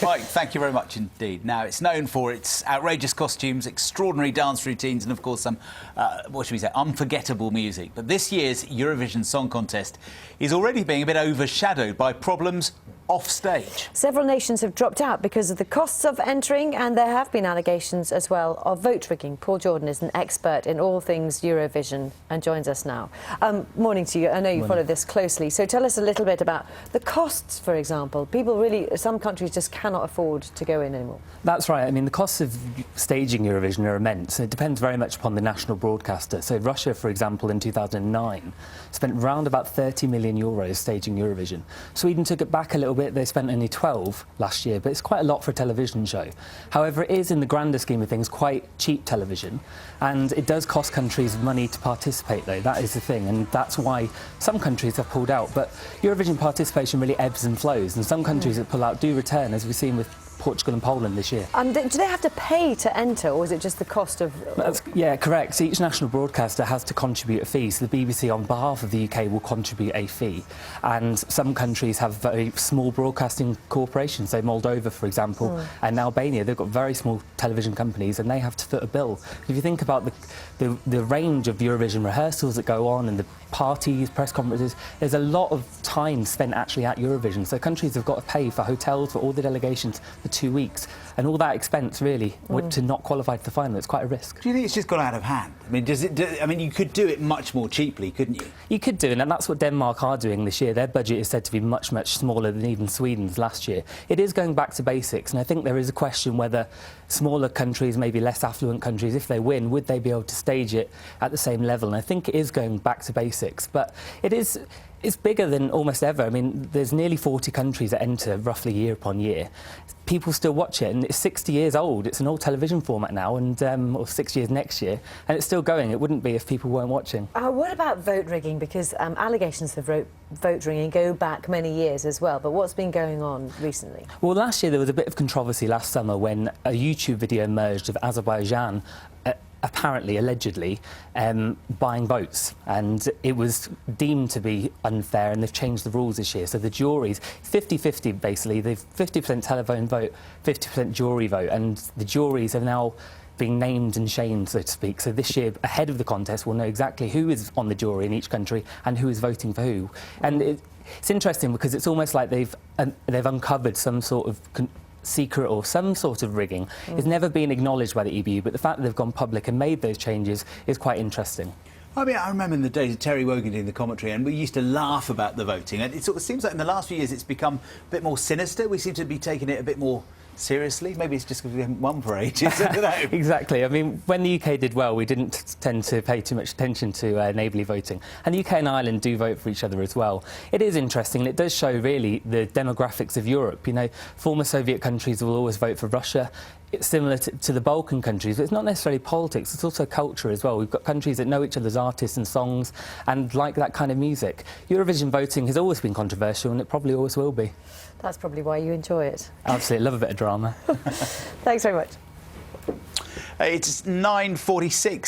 Mike, thank you very much indeed. Now, it's known for its outrageous costumes, extraordinary dance routines and, of course, some, what should we say, unforgettable music. But this year's Eurovision Song Contest is already being a bit overshadowed by problems off stage. Several nations have dropped out because of the costs of entering, and there have been allegations as well of vote rigging. Paul Jordan is an expert in all things Eurovision and joins us now. Morning to you. I know you follow this closely, so tell us a little bit about the costs, for example. People really, some countries just cannot afford to go in anymore. That's right. I mean, the costs of staging Eurovision are immense. It depends very much upon the national broadcaster. So Russia, for example, in 2009 spent round about 30 million euros staging Eurovision. Sweden took it back a little bit. They spent only 12 last year, but it's quite a lot for a television show. However, it is, in the grander scheme of things, quite cheap television, and it does cost countries money to participate, though. That is the thing, and that's why some countries have pulled out. But Eurovision participation really ebbs and flows, and some countries that pull out do return, as we've seen with Portugal and Poland this year. Do they have to pay to enter, or is it just the cost of... Yeah, correct. So each national broadcaster has to contribute a fee. So the BBC, on behalf of the UK, will contribute a fee. And some countries have very small broadcasting corporations. So Moldova, for example, and Albania, they've got very small television companies, and they have to foot a bill. If you think about the range of Eurovision rehearsals that go on and the parties, press conferences, there's a lot of time spent actually at Eurovision. So countries have got to pay for hotels, for all the delegations, for 2 weeks, and all that expense really to not qualify for the final. It's quite a risk. Do you think it's just got out of hand? I mean, I mean, you could do it much more cheaply, couldn't you? You could do, and that's what Denmark are doing this year. Their budget is said to be much, much smaller than even Sweden's last year. It is going back to basics, and I think there is a question whether smaller countries, maybe less affluent countries, if they win, would they be able to stage it at the same level? And I think it is going back to basics, but it's bigger than almost ever. I mean, there's nearly 40 countries that enter roughly year upon year. People still watch it, and it's 60 years old. It's an old television format now, and or 6 years next year, and it's still going. It wouldn't be if people weren't watching. What about vote rigging? Because allegations of vote rigging go back many years as well, but what's been going on recently? Well, last year there was a bit of controversy last summer when a YouTube video emerged of Azerbaijan apparently, allegedly, buying votes, and it was deemed to be unfair, and they've changed the rules this year. So the juries, 50-50 basically, they've 50% telephone vote, 50% jury vote, and the juries have now being named and shamed, so to speak. So this year, ahead of the contest, we'll know exactly who is on the jury in each country and who is voting for who. And it's interesting because it's almost like they've uncovered some sort of secret or some sort of rigging. It's never been acknowledged by the EBU, but the fact that they've gone public and made those changes is quite interesting. I mean, I remember in the days of Terry Wogan doing the commentary, and we used to laugh about the voting, and it sort of seems like in the last few years it's become a bit more sinister. We seem to be taking it a bit more seriously. Maybe it's just because we haven't won for ages. I don't know. Exactly. I mean, when the UK did well, we didn't tend to pay too much attention to neighbourly voting. And the UK and Ireland do vote for each other as well. It is interesting, and it does show really the demographics of Europe. You know, former Soviet countries will always vote for Russia. It's similar to the Balkan countries, but it's not necessarily politics, it's also culture as well. We've got countries that know each other's artists and songs and like that kind of music. Eurovision voting has always been controversial, and it probably always will be. That's probably why you enjoy it. Absolutely, love a bit of drama. Thanks very much. It's 9:46.